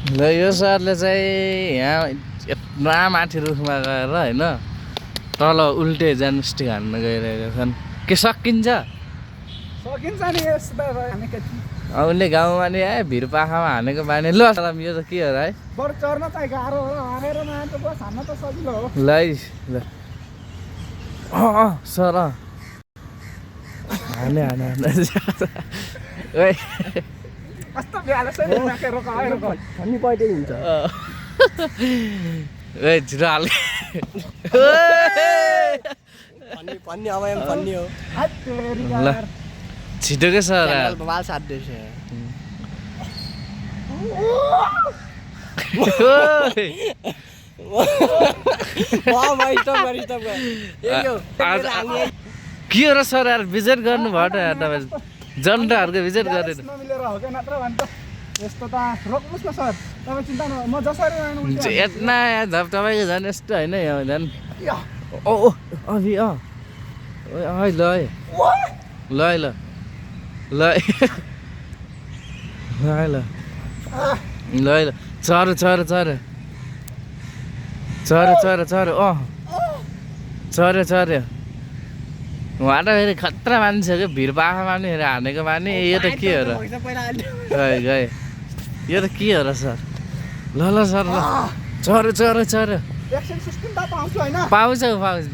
ल यो सरले चाहिँ यहाँ यत्रा माथि रुखमा गएर होइन तल उल्टे ज्यानस्टिक हान्न गइरहेका छन् के सकिन्छ सकिन्छ नि यस्तो हानेको उनले गाउँमा नि भिर पाखामा हानेको बानी ल यो त के हो र है बरु चढ्न चाहिँ गाह्रो हो हानेर नआएर त बस हान्न त सजिलो हो ल ल सर हाने हाने हाने ओइ कस्तो भ्यालेस नि नाके रोक आएर फन्नी पइदै हुन्छ ओइ छिटो हाल फन्नी फन्नी अब यहाँ फन्नी हो ल छिटो के सर बाल साट्दैछ के हो र सर यार भिजिट गर्नु भयो त यार तपाईँ जनताहरूको भिजिट गरेर नमिलेर हो क्या नत्र भने त यस्तो त रोक्नुहोस् न सर तपाईँ चिन्ता न म जसरी आउनु यत्ना यार तपाईँको झन् यस्तो होइन यहाँ झन् ओ अभि ल ल ल ल ल ल ल ल चरो चरो चरो चरो चरो चरो चर्यो चर्यो उहाँ त फेरि खतरा मान्छे हो क्या भिर पाखामा नि हानेको माने यो त के हो र गए गए यो त के हो र सर ल ल सर ल चर्यो चर्यो चर्यो एकछिन सुस्किँदा पाउँछु होइन पाउँछ पाउँछ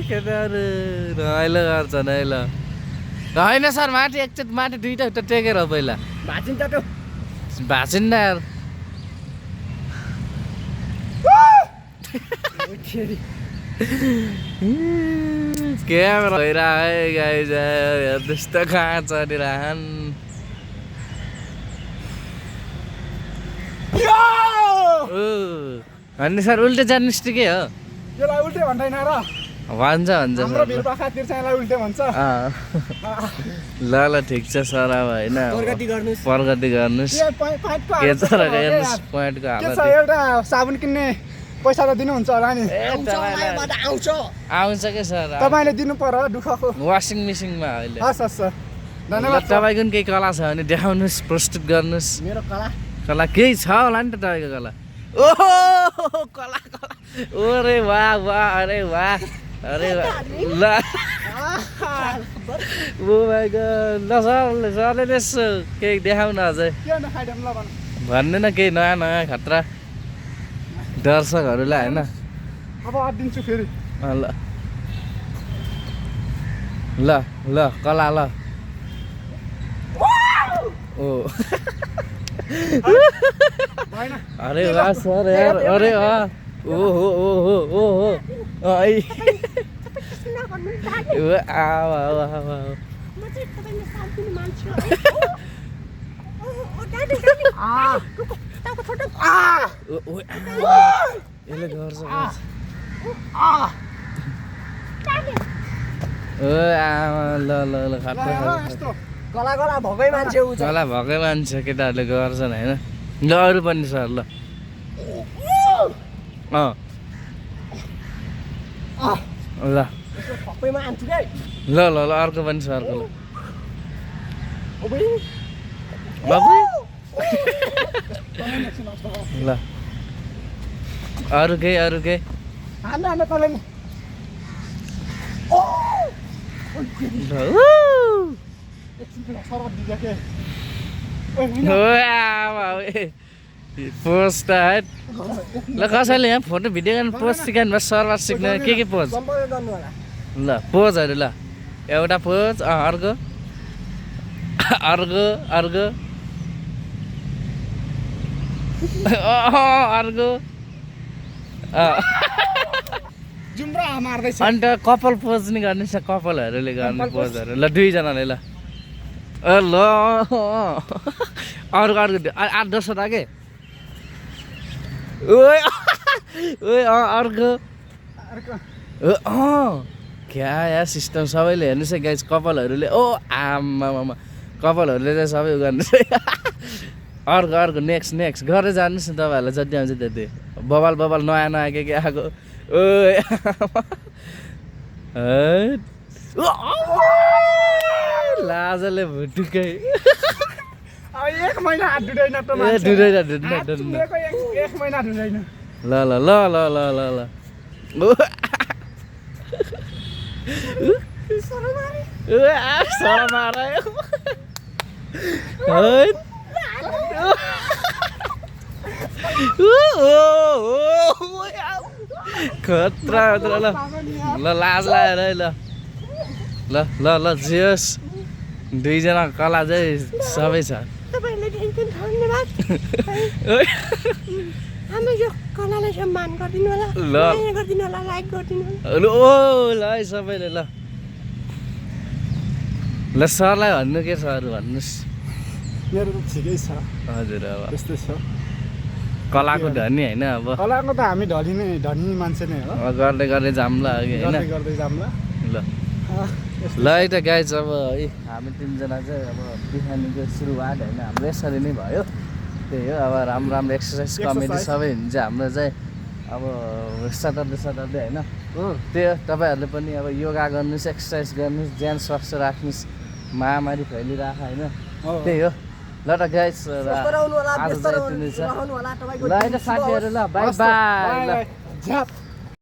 केटाहरू रमाइलो गर्छन् है ल होइन सर माथि एकचोटि माथि दुईवटा त टेकेर हो पहिला भाँचिन्छ त्यो भाँचिन्न यार क्यामेरा भइरहे गाइज त्यस्तो कहाँ चढिरहन् अनि सर उल्टे जानु के हो यसलाई उल्टे भन्दैन र भन्छ भन्छ हाम्रो भिरपाखातिर चाहिँ यसलाई उल्टे भन्छ ल ल ठिक छ सर अब होइन प्रगति गर्नुस् प्रगति गर्नुहोस् के छ र हेर्नुहोस् पोइन्टको के छ हालत एउटा साबुन किन्ने पैसा त दिनुहुन्छ होला नि आउँछ आउँछ के सर तपाईँले दिनु पर्यो दुःखको वासिङ मेसिनमा अहिले हस् हस् सर ल धन्यवाद तपाईँको पनि केही कला छ भने देखाउनुहोस् प्रस्तुत गर्नुहोस् मेरो कला कला केही छ होला नि त तपाईँको कला ओहो कला कला ओरे वाह वाह अरे वाह अरे ल ओ माइ गॉड ल सरले यसो केही देखाउन अझै के नखाइदिउँ ल भन्नु भन्नु न केही नयाँ नयाँ खतरा दर्शकहरूलाई होइन अब आदिन्छु फेरि ल ल ल कला ल ओ भएन अरे वाह सर यार अरे वाह ओहो ओहो ओहो ऐ यसले गर्छ ल ल ल खाट्टा यस्तो कला कला भएकै मान्छे उ चला भएकै मान्छे केटाहरूले गर्छन् होइन ल अरू पनि सर ल ल सबैमा आन्छु के ल ल ल अर्को पनि छ अर्को ल बाबु ल अरू केही हान्न हान्न तँलाई नि सरत दिन्छ के पोस्ट ल कसैले यहाँ फोटो भिडियो गर्नु पोस्ट सिकाउनु भयो सरबाट सिक्नु के पोज सम्पर्क गर्नु होला ल पोजहरू ल एउटा पोज अर्को अर्को अर्को अर्को जुम्रा मार्दैछ अन्त कपाल पोज नि गर्नुहोस् न कपालहरूले गर्ने पोजहरू ल दुईजनाले ल ल अर्को अर्को आठ दस वटा के ओए ओए अर्को क्या या सिस्टम सबैले हेर्नुहोस् है गाइस कपालहरूले ओ आमामा कपालहरूले चाहिँ सबै गर्नुहोस् है अर्को अर्को नेक्स्ट गरेर जानुहोस् न तपाईँहरूलाई जति आउँछ त्यति बबाल नयाँ के आएको ओ लाजले भुटुकै अब 1 महिना हात ढुँदैन त ए मान्छे। ढुँदैन हात ढुँदैन चुहेको 1 महिना ढुँदैन। ल ल ल ल ल ल ल शरम आयो खतरा खतरा ल ल लाज लाग्यो है ल ल ल ल जियोस् दुईजना कला चाहिँ सबै छ तपाईँलाई धेरै धन्यवाद हाम्रो यो कलालाई सम्मान गरिदिनु होला ल। माया गरिदिनु होला लाइक गरिदिनु होला ओ ल है सबैले ल ल सरलाई भन्नु के छ अरू भन्नुहोस् मेरो त ठिकै छ। हजुर अब त्यस्तै छ। कलाको धनी होइन अब कलाको त हामी धनी मान्छे नै हो। गर्दै गर्दै जाम्ला अघि होइन गर्दै गर्दै जाम्ला। ल ल है त गाइज अब है हामी तिनजना चाहिँ अब बिहानीको सुरुवात होइन हाम्रो यसरी नै भयो त्यही हो अब राम्रो राम्रो एक्सर्साइज कमेडी सबै हुन्छ हाम्रो चाहिँ अब सटर्डे होइन त्यही हो तपाईँहरूले पनि अब योगा गर्नुहोस् एक्सर्साइज गर्नुहोस् ज्यान स्वास्थ्य राख्नुहोस् महामारी फैलिरहेको होइन त्यही हो ल त गाइज आज चाहिँ यति नै छ ल है त साथीहरू ल बाई बाई ल झ्याप।